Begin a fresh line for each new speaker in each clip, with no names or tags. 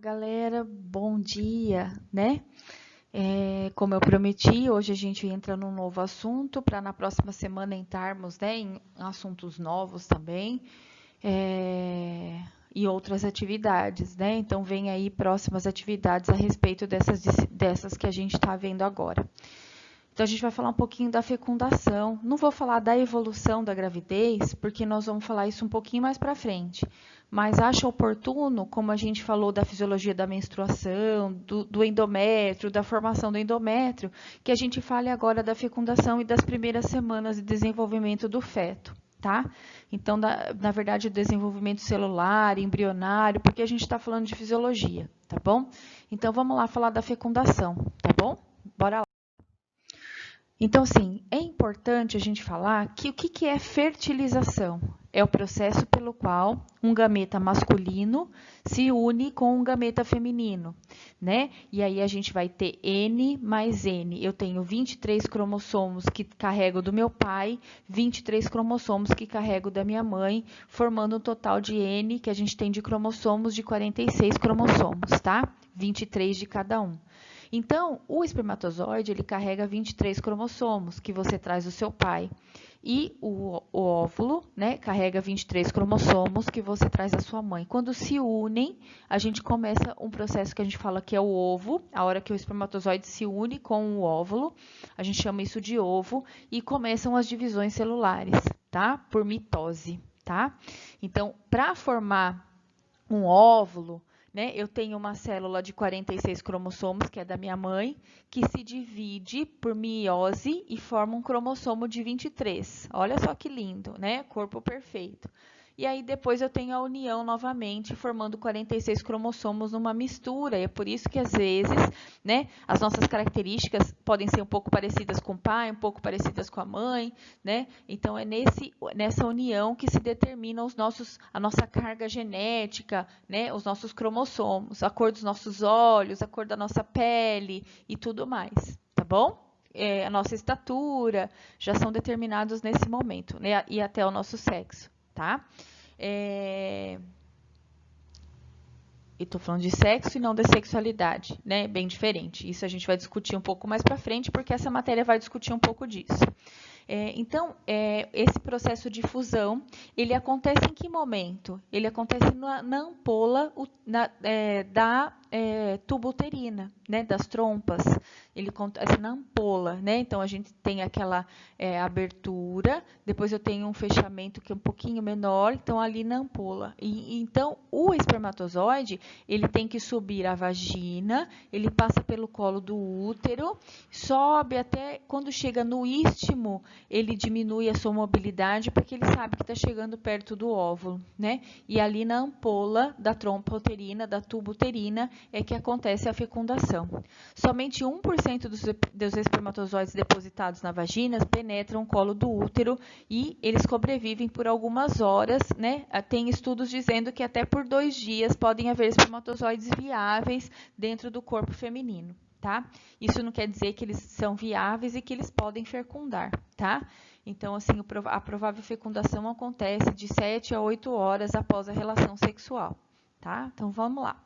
Galera, bom dia, né? Como eu prometi, hoje a gente entra num novo assunto para na próxima semana entrarmos, né, em assuntos novos também e outras atividades, né? Então, vem aí próximas atividades a respeito dessas que a gente está vendo agora. Então, a gente vai falar um pouquinho da fecundação. Não vou falar da evolução da gravidez, porque nós vamos falar isso um pouquinho mais para frente. Mas acho oportuno, como a gente falou da fisiologia da menstruação, do endométrio, da formação do endométrio, que a gente fale agora da fecundação e das primeiras semanas de desenvolvimento do feto. Tá? Então, na verdade, o desenvolvimento celular, embrionário, porque a gente está falando de fisiologia, tá bom? Então, vamos lá falar da fecundação, tá bom? Bora lá. Então, assim, é importante a gente falar que o que é fertilização? É o processo pelo qual um gameta masculino se une com um gameta feminino, né? E aí a gente vai ter N mais N. Eu tenho 23 cromossomos que carrego do meu pai, 23 cromossomos que carrego da minha mãe, formando um total de N que a gente tem de cromossomos de 46 cromossomos, tá? 23 de cada um. Então, o espermatozoide, ele carrega 23 cromossomos, que você traz do seu pai. E o óvulo, né, carrega 23 cromossomos, que você traz da sua mãe. Quando se unem, a gente começa um processo que a gente fala que é o ovo. A hora que o espermatozoide se une com o óvulo, a gente chama isso de ovo, e começam as divisões celulares, tá? Por mitose, tá? Então, para formar um óvulo, né, eu tenho uma célula de 46 cromossomos, que é da minha mãe, que se divide por meiose e forma um cromossomo de 23. Olha só que lindo, né? Corpo perfeito. E aí depois eu tenho a união novamente, formando 46 cromossomos numa mistura. E é por isso que às vezes, né, as nossas características podem ser um pouco parecidas com o pai, um pouco parecidas com a mãe, né? Então é nessa união que se determina a nossa carga genética, né, os nossos cromossomos, a cor dos nossos olhos, a cor da nossa pele e tudo mais, tá bom? A nossa estatura já são determinados nesse momento, né, e até o nosso sexo. Tá? E estou falando de sexo e não de sexualidade, né? Bem diferente. Isso a gente vai discutir um pouco mais para frente, porque essa matéria vai discutir um pouco disso. Então, esse processo de fusão, ele acontece em que momento? Ele acontece na ampola da tuba uterina, né, das trompas. Ele acontece na ampola, né? Então, a gente tem aquela abertura, depois eu tenho um fechamento que é um pouquinho menor, então ali na ampola. Então, o espermatozoide, ele tem que subir a vagina, ele passa pelo colo do útero, sobe até quando chega no istmo, ele diminui a sua mobilidade porque ele sabe que está chegando perto do óvulo, né? E ali na ampola da trompa uterina, da tuba uterina, é que acontece a fecundação. Somente 1% dos espermatozoides depositados na vagina penetram o colo do útero e eles sobrevivem por algumas horas, né? Tem estudos dizendo que até por 2 dias podem haver espermatozoides viáveis dentro do corpo feminino. Tá? Isso não quer dizer que eles são viáveis e que eles podem fecundar, tá? Então, assim, a provável fecundação acontece de 7 a 8 horas após a relação sexual, tá? Então, vamos lá.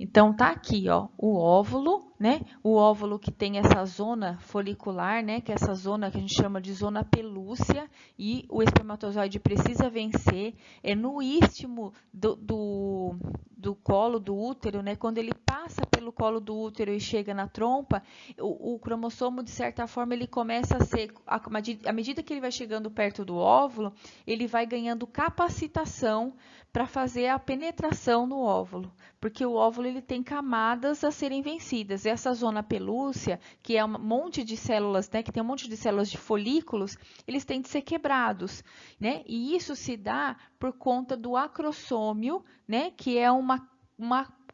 Então, tá aqui, ó, o óvulo, né? O óvulo que tem essa zona folicular, né? Que é essa zona que a gente chama de zona pelúcea, e o espermatozoide precisa vencer. É no istmo do colo do útero, né? Quando ele passa pelo colo do útero e chega na trompa, o cromossomo, de certa forma, ele começa a ser, à medida que ele vai chegando perto do óvulo, ele vai ganhando capacitação para fazer a penetração no óvulo, porque o óvulo ele tem camadas a serem vencidas. Essa zona pelúcea, que é um monte de células, né, que tem um monte de células de folículos, eles têm de ser quebrados, né? E isso se dá por conta do acrossômio, né, que é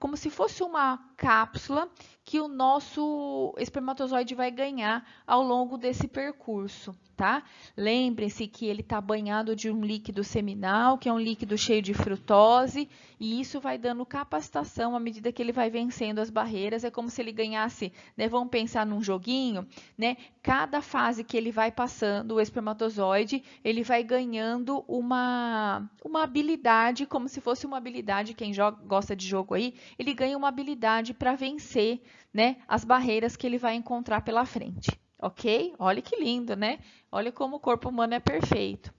como se fosse uma cápsula que o nosso espermatozoide vai ganhar ao longo desse percurso, tá? Lembrem-se que ele está banhado de um líquido seminal, que é um líquido cheio de frutose, e isso vai dando capacitação à medida que ele vai vencendo as barreiras. É como se ele ganhasse, né? Vamos pensar num joguinho, né? Cada fase que ele vai passando, o espermatozoide, ele vai ganhando uma habilidade, como se fosse uma habilidade, quem gosta de jogo aí, ele ganha uma habilidade para vencer, né, as barreiras que ele vai encontrar pela frente, ok? Olha que lindo, né? Olha como o corpo humano é perfeito.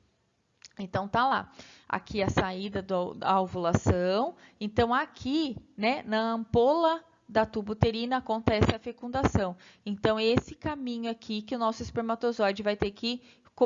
Então, tá lá. Aqui a saída da ovulação. Então, aqui, né, na ampola da tuba uterina acontece a fecundação. Então, esse caminho aqui que o nosso espermatozoide vai ter que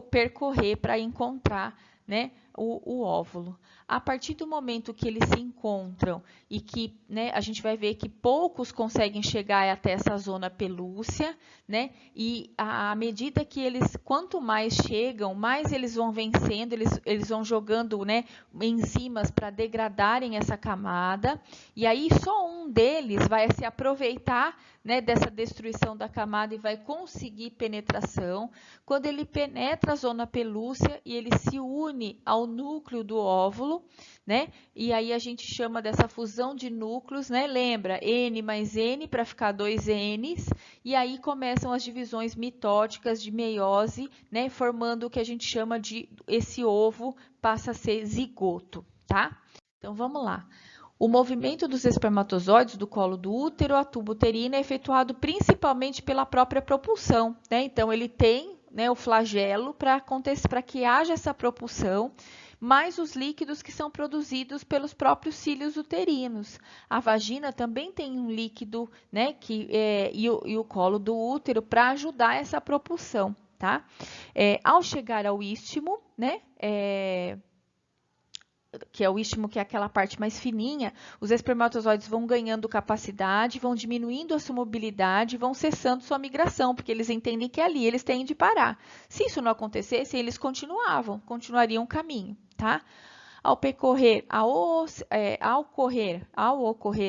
percorrer para encontrar, né, o óvulo. A partir do momento que eles se encontram e que, né, a gente vai ver que poucos conseguem chegar até essa zona pelúcea, né, e à medida que eles, quanto mais chegam, mais eles vão vencendo, eles vão jogando, né, enzimas para degradarem essa camada, e aí só um deles vai se aproveitar, né, dessa destruição da camada e vai conseguir penetração. Quando ele penetra a zona pelúcea e ele se une ao núcleo do óvulo, né? E aí a gente chama dessa fusão de núcleos, né? Lembra, N mais N para ficar 2 Ns, e aí começam as divisões mitóticas de meiose, né? Formando o que a gente chama de esse ovo passa a ser zigoto, tá? Então vamos lá. O movimento dos espermatozoides do colo do útero à tuba uterina é efetuado principalmente pela própria propulsão, né? Então ele tem, né, o flagelo para que haja essa propulsão, mais os líquidos que são produzidos pelos próprios cílios uterinos. A vagina também tem um líquido, né, e o colo do útero para ajudar essa propulsão, tá? Ao chegar ao istmo, né, que é o istmo, que é aquela parte mais fininha, os espermatozoides vão ganhando capacidade, vão diminuindo a sua mobilidade, vão cessando sua migração, porque eles entendem que ali eles têm de parar. Se isso não acontecesse, eles continuariam o caminho, tá? Ao ocorrer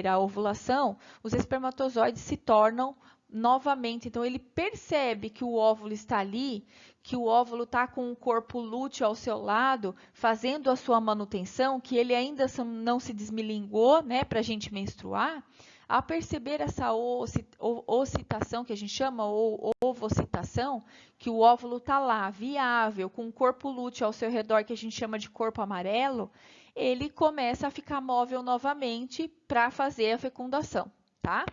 a ovulação, os espermatozoides se tornam novamente, então ele percebe que o óvulo está ali, que o óvulo está com o corpo lúteo ao seu lado, fazendo a sua manutenção, que ele ainda não se desmilingou, né, para a gente menstruar. Ao perceber essa ocitação, que a gente chama, ou ovocitação, que o óvulo está lá, viável, com o corpo lúteo ao seu redor, que a gente chama de corpo amarelo, ele começa a ficar móvel novamente para fazer a fecundação, tá?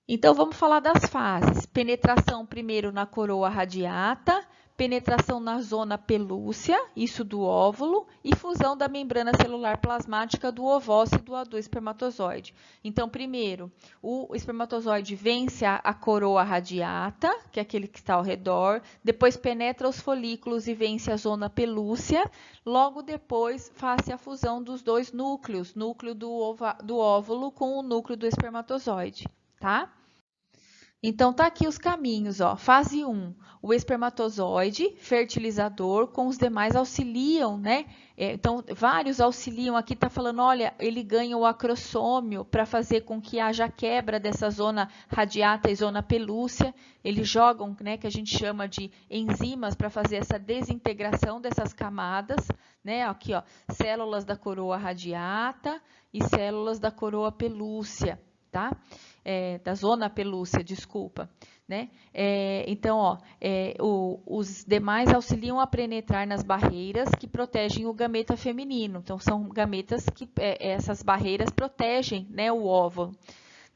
Então, vamos falar das fases. Penetração primeiro na coroa radiata, penetração na zona pelúcea, isso do óvulo, e fusão da membrana celular plasmática do ovócito do espermatozoide. Então, primeiro, o espermatozoide vence a coroa radiata, que é aquele que está ao redor, depois penetra os folículos e vence a zona pelúcea, logo depois faz a fusão dos dois núcleos, núcleo do óvulo com o núcleo do espermatozoide. Tá? Então, tá aqui os caminhos, ó. Fase 1, o espermatozoide fertilizador, com os demais auxiliam, né? Então, vários auxiliam. Aqui tá falando, olha, ele ganha o acrossômio para fazer com que haja quebra dessa zona radiata e zona pelúcea. Eles jogam, né, que a gente chama de enzimas para fazer essa desintegração dessas camadas, né? Aqui, ó, células da coroa radiata e células da coroa pelúcea, tá? Da zona pelúcea, desculpa, né? Então, ó, os demais auxiliam a penetrar nas barreiras que protegem o gameta feminino. Então, são gametas que essas barreiras protegem, né, o óvulo.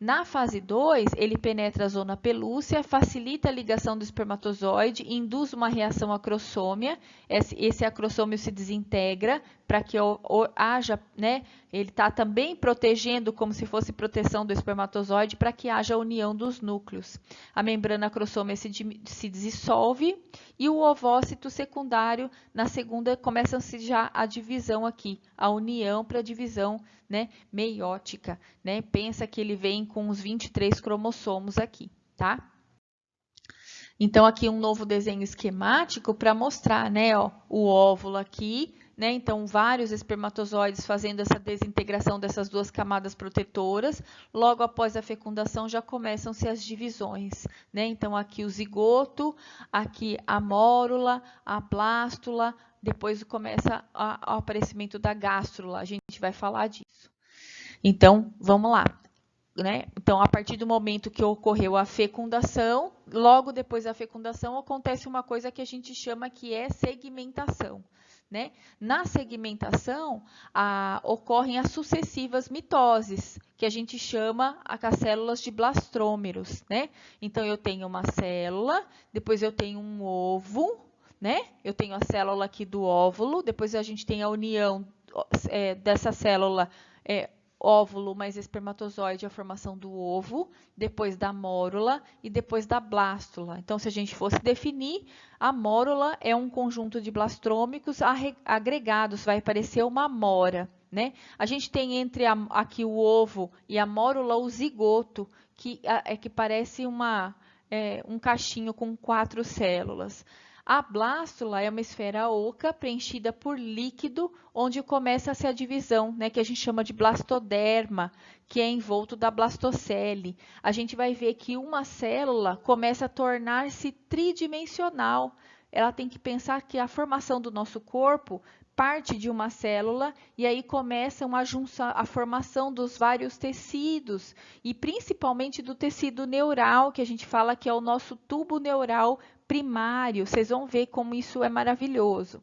Na fase 2, ele penetra a zona pelúcea, facilita a ligação do espermatozoide, induz uma reação acrossômia, esse acrossômio se desintegra para que haja, né, ele está também protegendo como se fosse proteção do espermatozoide para que haja a união dos núcleos. A membrana acrossômia se dissolve e o ovócito secundário, na segunda, começa-se já a divisão aqui, a união para a divisão, né, meiótica, né? Pensa que ele vem com os 23 cromossomos aqui, tá? Então, aqui um novo desenho esquemático para mostrar, né, ó, o óvulo aqui, né? Então, vários espermatozoides fazendo essa desintegração dessas duas camadas protetoras. Logo após a fecundação, já começam-se as divisões, né? Então, aqui o zigoto, aqui a mórula, a blástula, depois começa o aparecimento da gástrula, a gente vai falar disso. Então, vamos lá. Né? Então, a partir do momento que ocorreu a fecundação, logo depois da fecundação, acontece uma coisa que a gente chama que é segmentação. né? Na segmentação, ocorrem as sucessivas mitoses, que a gente chama as células de blastrômeros, né? Então, eu tenho uma célula, depois eu tenho um ovo, né? Eu tenho a célula aqui do óvulo, depois a gente tem a união dessa célula óvulo mais espermatozoide, a formação do ovo, depois da mórula e depois da blástula. Então, se a gente fosse definir, a mórula é um conjunto de blastrômicos agregados, vai parecer uma amora, né? A gente tem entre aqui o ovo e a mórula o zigoto, que parece um cachinho com 4 células. A blástula é uma esfera oca preenchida por líquido, onde começa-se a divisão, né, que a gente chama de blastoderma, que é envolto da blastocele. A gente vai ver que uma célula começa a tornar-se tridimensional. Ela tem que pensar que a formação do nosso corpo parte de uma célula e aí começa a formação dos vários tecidos e principalmente do tecido neural, que a gente fala que é o nosso tubo neural primário. Vocês vão ver como isso é maravilhoso.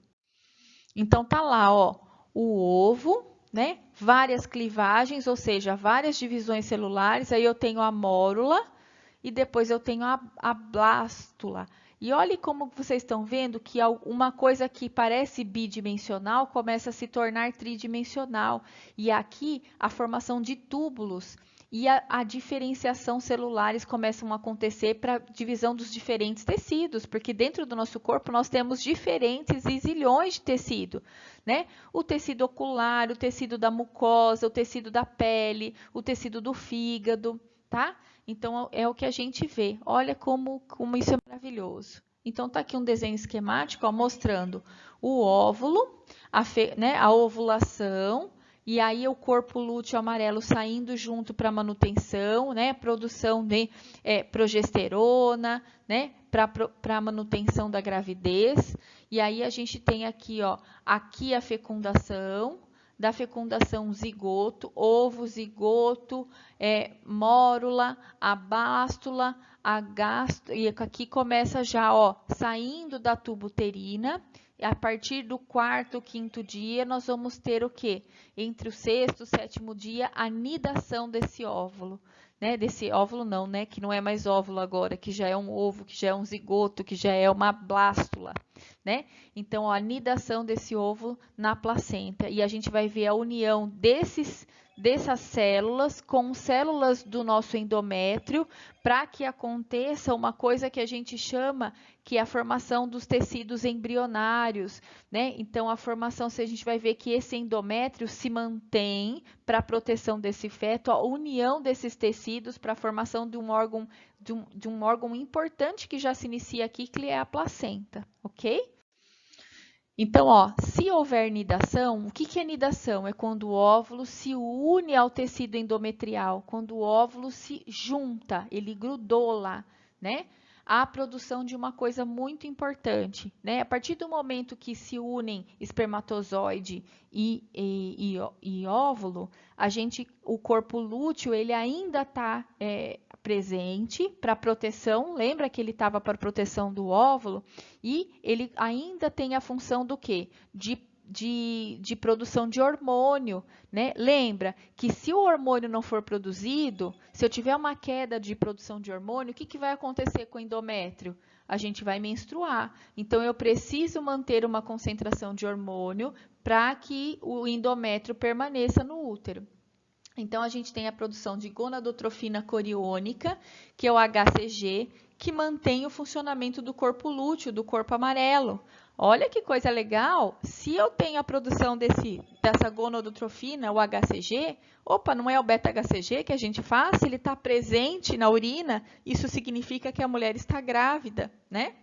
Então, tá lá, ó, o ovo, né? Várias clivagens, ou seja, várias divisões celulares. Aí eu tenho a mórula e depois eu tenho a blástula. E olhe como vocês estão vendo que uma coisa que parece bidimensional começa a se tornar tridimensional. E aqui a formação de túbulos e a diferenciação celulares começam a acontecer para a divisão dos diferentes tecidos, porque dentro do nosso corpo nós temos diferentes zilhões de tecido, né? O tecido ocular, o tecido da mucosa, o tecido da pele, o tecido do fígado, tá? Então, é o que a gente vê. Olha como isso é maravilhoso. Então, tá aqui um desenho esquemático, ó, mostrando o óvulo, a ovulação, e aí o corpo lúteo amarelo saindo junto para manutenção, né? Produção de progesterona, né? Para manutenção da gravidez. E aí a gente tem aqui, ó, aqui a fecundação, da fecundação zigoto, ovo, zigoto, mórula, a bástula, e aqui começa já, ó, saindo da tuba uterina. A partir do 4º, 5º dia, nós vamos ter o quê? Entre o 6º e 7º dia, a nidação desse óvulo. Né? Desse óvulo não, né? Que não é mais óvulo agora, que já é um ovo, que já é um zigoto, que já é uma blástula. Né? Então, ó, a nidação desse ovo na placenta. E a gente vai ver a união dessas células com células do nosso endométrio para que aconteça uma coisa que a gente chama que é a formação dos tecidos embrionários, né? Então, a formação, se a gente vai ver que esse endométrio se mantém para a proteção desse feto, a união desses tecidos para a formação de um órgão importante que já se inicia aqui, que é a placenta, ok? Então, ó, se houver nidação, o que é nidação? É quando o óvulo se une ao tecido endometrial, quando o óvulo se junta, ele grudou lá, né? Há a produção de uma coisa muito importante, né? A partir do momento que se unem espermatozoide e óvulo, o corpo lúteo, ele ainda está presente para proteção, lembra que ele estava para proteção do óvulo, e ele ainda tem a função do quê? De produção de hormônio, né? Lembra que se o hormônio não for produzido, se eu tiver uma queda de produção de hormônio, o que vai acontecer com o endométrio? A gente vai menstruar. Então, eu preciso manter uma concentração de hormônio para que o endométrio permaneça no útero. Então, a gente tem a produção de gonadotrofina coriônica, que é o HCG, que mantém o funcionamento do corpo lúteo, do corpo amarelo. Olha que coisa legal, se eu tenho a produção dessa gonadotrofina, o HCG, opa, não é o beta-HCG que a gente faz, se ele está presente na urina, isso significa que a mulher está grávida, né?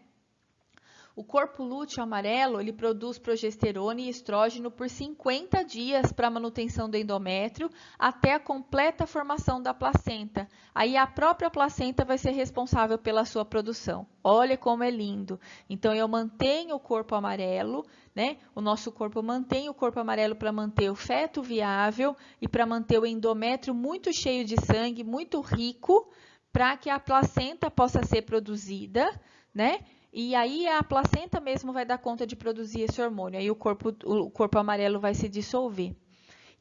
O corpo lúteo amarelo, ele produz progesterona e estrógeno por 50 dias para a manutenção do endométrio até a completa formação da placenta. Aí a própria placenta vai ser responsável pela sua produção. Olha como é lindo. Então, eu mantenho o corpo amarelo, né? O nosso corpo mantém o corpo amarelo para manter o feto viável e para manter o endométrio muito cheio de sangue, muito rico, para que a placenta possa ser produzida, né? E aí a placenta mesmo vai dar conta de produzir esse hormônio. Aí o corpo amarelo vai se dissolver.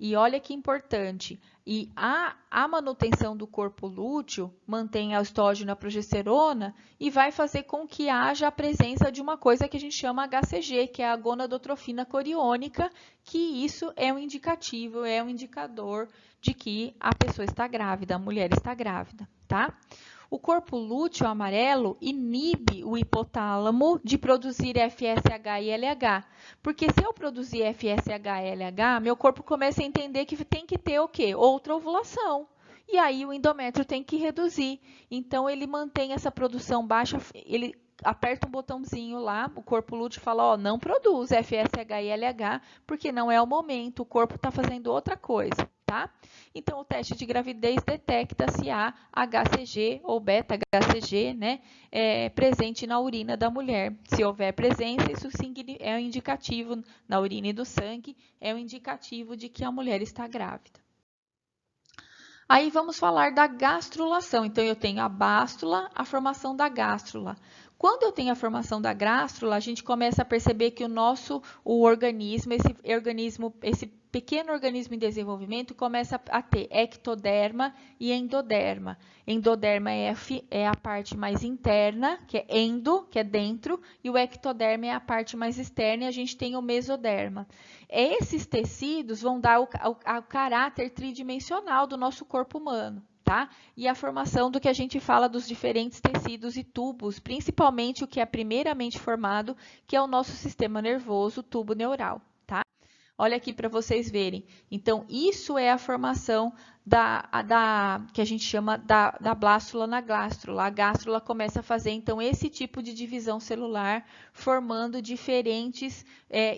E olha que importante, e a manutenção do corpo lúteo mantém a estógeno e a progesterona e vai fazer com que haja a presença de uma coisa que a gente chama HCG, que é a gonadotrofina coriônica, que isso é um indicativo, é um indicador de que a pessoa está grávida, a mulher está grávida, tá? O corpo lúteo amarelo inibe o hipotálamo de produzir FSH e LH. Porque se eu produzir FSH e LH, meu corpo começa a entender que tem que ter o quê? Outra ovulação. E aí o endométrio tem que reduzir. Então, ele mantém essa produção baixa, ele aperta um botãozinho lá, o corpo lúteo fala, ó, não produz FSH e LH, porque não é o momento, o corpo está fazendo outra coisa, tá? Então, o teste de gravidez detecta se há HCG ou beta-HCG, né, presente na urina da mulher. Se houver presença, isso é um indicativo, na urina e do sangue, é um indicativo de que a mulher está grávida. Aí vamos falar da gastrulação. Então, eu tenho a bástula, a formação da gástrula. Quando eu tenho a formação da gástrula, a gente começa a perceber que o organismo, esse pequeno organismo em desenvolvimento, começa a ter ectoderma e endoderma. Endoderma é a parte mais interna, que é endo, que é dentro, e o ectoderma é a parte mais externa, e a gente tem o mesoderma. Esses tecidos vão dar o caráter tridimensional do nosso corpo humano. Tá? E a formação do que a gente fala dos diferentes tecidos e tubos, principalmente o que é primeiramente formado, que é o nosso sistema nervoso, o tubo neural. Tá? Olha aqui para vocês verem. Então, isso é a formação que a gente chama da blástula na gástrula. A gástrula começa a fazer, então, esse tipo de divisão celular, formando diferentes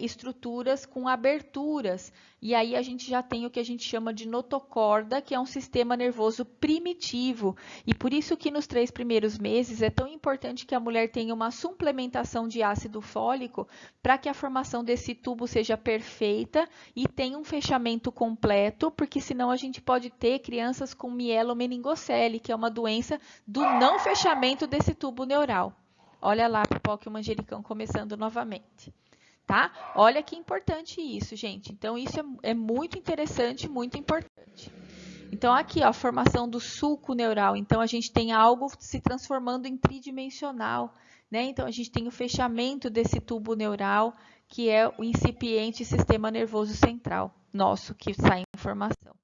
estruturas com aberturas. E aí a gente já tem o que a gente chama de notocorda, que é um sistema nervoso primitivo. E por isso que nos 3 primeiros meses é tão importante que a mulher tenha uma suplementação de ácido fólico para que a formação desse tubo seja perfeita e tenha um fechamento completo, porque senão a gente pode ter crianças com mielomeningocele, que é uma doença do não fechamento desse tubo neural. Olha lá, Pipoca e o Manjericão começando novamente. Tá? Olha que importante isso, gente. Então, isso é muito interessante, muito importante. Então, aqui, ó, a formação do sulco neural. Então, a gente tem algo se transformando em tridimensional, né? Então, a gente tem o fechamento desse tubo neural, que é o incipiente sistema nervoso central nosso, que sai em formação.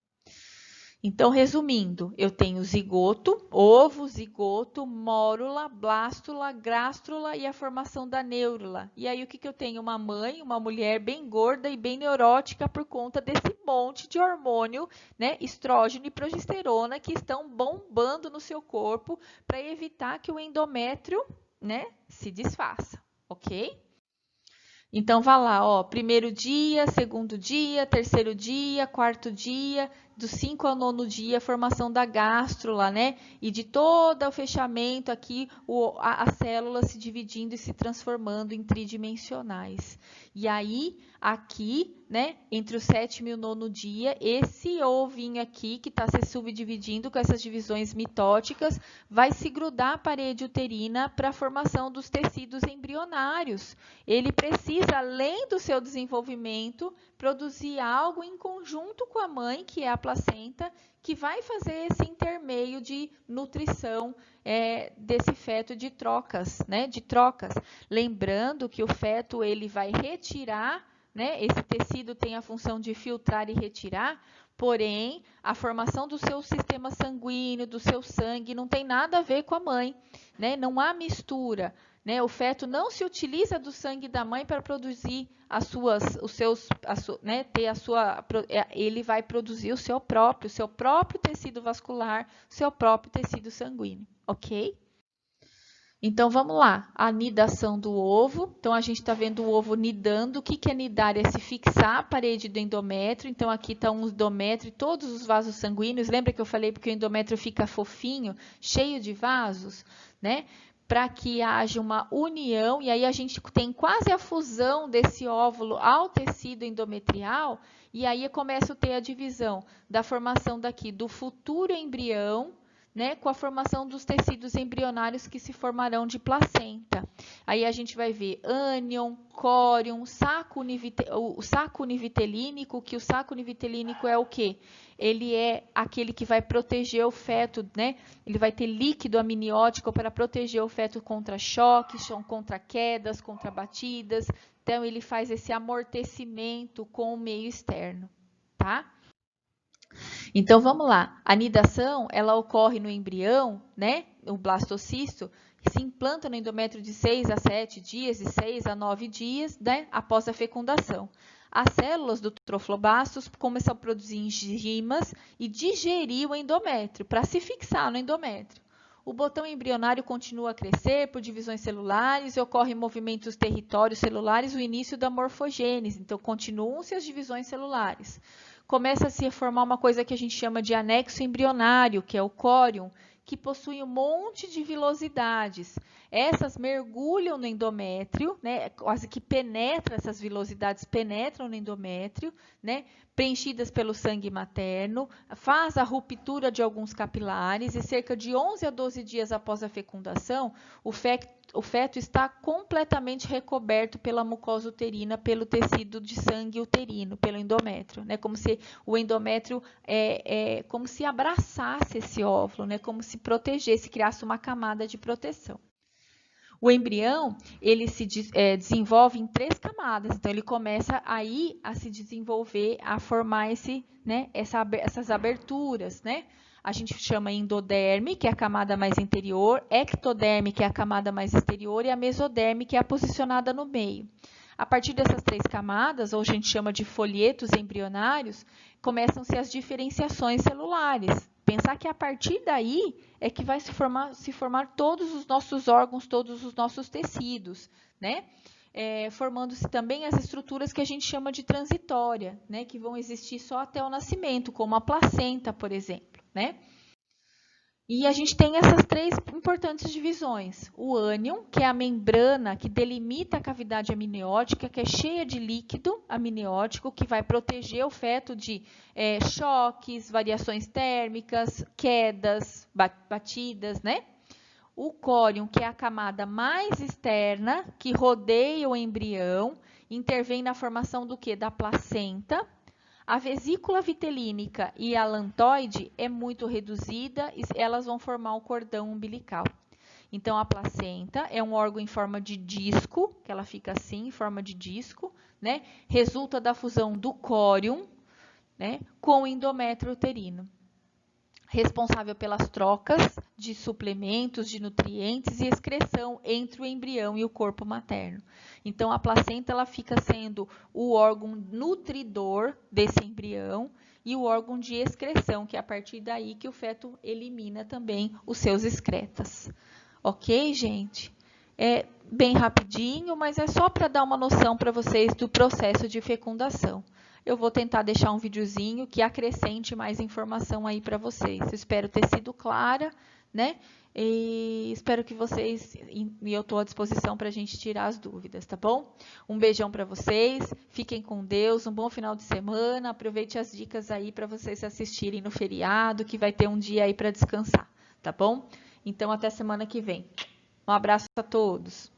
Então, resumindo, eu tenho zigoto, ovo, zigoto, mórula, blástula, gástrula e a formação da neurula. E aí, o que eu tenho? Uma mãe, uma mulher bem gorda e bem neurótica por conta desse monte de hormônio, né, estrógeno e progesterona que estão bombando no seu corpo para evitar que o endométrio, né, se desfaça, ok? Então, vá lá, ó, primeiro dia, segundo dia, terceiro dia, quarto dia, do 5 ao 9º dia, formação da gástrula, né? E de todo o fechamento aqui, as células se dividindo e se transformando em tridimensionais. E aí, aqui, né, entre o 7º e o 9º dia, esse ovinho aqui, que está se subdividindo com essas divisões mitóticas, vai se grudar à parede uterina para a formação dos tecidos embrionários. Ele precisa, além do seu desenvolvimento, produzir algo em conjunto com a mãe, que é a placenta, que vai fazer esse intermeio de nutrição desse feto de trocas, né? De trocas. Lembrando que o feto ele vai retirar, né? Esse tecido tem a função de filtrar e retirar, porém, a formação do seu sistema sanguíneo, do seu sangue, não tem nada a ver com a mãe, né? Não há mistura. Né, o feto não se utiliza do sangue da mãe para produzir ele vai produzir o seu próprio tecido vascular, seu próprio tecido sanguíneo, ok? Então, vamos lá, a nidação do ovo. Então, a gente está vendo o ovo nidando. O que é nidar? É se fixar a parede do endométrio. Então, aqui está um endométrio e todos os vasos sanguíneos. Lembra que eu falei porque o endométrio fica fofinho, cheio de vasos, né? Para que haja uma união, e aí a gente tem quase a fusão desse óvulo ao tecido endometrial, e aí começa a ter a divisão da formação daqui do futuro embrião, né, com a formação dos tecidos embrionários que se formarão de placenta. Aí a gente vai ver ânion, córion, o saco univitelínico, que o saco univitelínico é o quê? Ele é aquele que vai proteger o feto, né? Ele vai ter líquido amniótico para proteger o feto contra choques, contra quedas, contra batidas. Então, ele faz esse amortecimento com o meio externo, tá? Então, vamos lá. A nidação, ela ocorre no embrião, né? O blastocisto se implanta no endométrio de 6 a 7 dias, de 6 a 9 dias, né? Após a fecundação. As células do troflobastos começam a produzir enzimas e digerir o endométrio, para se fixar no endométrio. O botão embrionário continua a crescer por divisões celulares e ocorrem movimentos territórios celulares, o início da morfogênese. Então, continuam-se as divisões celulares. Começa-se a formar uma coisa que a gente chama de anexo embrionário, que é o córion, que possui um monte de vilosidades. Essas mergulham no endométrio, né, quase que penetram, essas vilosidades penetram no endométrio, né, preenchidas pelo sangue materno, faz a ruptura de alguns capilares e cerca de 11 a 12 dias após a fecundação, o feto está completamente recoberto pela mucosa uterina, pelo tecido de sangue uterino, pelo endométrio, né? Como se o endométrio como se abraçasse esse óvulo, né? Como se protegesse, criasse uma camada de proteção. O embrião, ele se desenvolve em 3 camadas, então ele começa aí a se desenvolver, a formar essas aberturas, né? A gente chama endoderme, que é a camada mais interior, ectoderme, que é a camada mais exterior, e a mesoderme, que é a posicionada no meio. A partir dessas 3 camadas, ou a gente chama de folhetos embrionários, começam-se as diferenciações celulares. Pensar que a partir daí é que vai se formar todos os nossos órgãos, todos os nossos tecidos, né? Formando-se também as estruturas que a gente chama de transitória, né? Que vão existir só até o nascimento, como a placenta, por exemplo, né? E a gente tem essas 3 importantes divisões. O ânion, que é a membrana que delimita a cavidade amniótica, que é cheia de líquido amniótico, que vai proteger o feto de choques, variações térmicas, quedas, batidas, né? O córion, que é a camada mais externa, que rodeia o embrião, intervém na formação do quê? Da placenta. A vesícula vitelínica e a lantoide é muito reduzida e elas vão formar o cordão umbilical. Então, a placenta é um órgão em forma de disco, que ela fica assim, em forma de disco, né? Resulta da fusão do córion, né, com o endométrio uterino. Responsável pelas trocas de suplementos, de nutrientes e excreção entre o embrião e o corpo materno. Então, a placenta ela fica sendo o órgão nutridor desse embrião e o órgão de excreção, que é a partir daí que o feto elimina também os seus excretas. Ok, gente? É bem rapidinho, mas é só para dar uma noção para vocês do processo de fecundação. Eu vou tentar deixar um videozinho que acrescente mais informação aí para vocês. Eu espero ter sido clara, né? E espero que vocês, e eu estou à disposição para a gente tirar as dúvidas, tá bom? Um beijão para vocês, fiquem com Deus, um bom final de semana, aproveite as dicas aí para vocês assistirem no feriado, que vai ter um dia aí para descansar, tá bom? Então, até semana que vem. Um abraço a todos.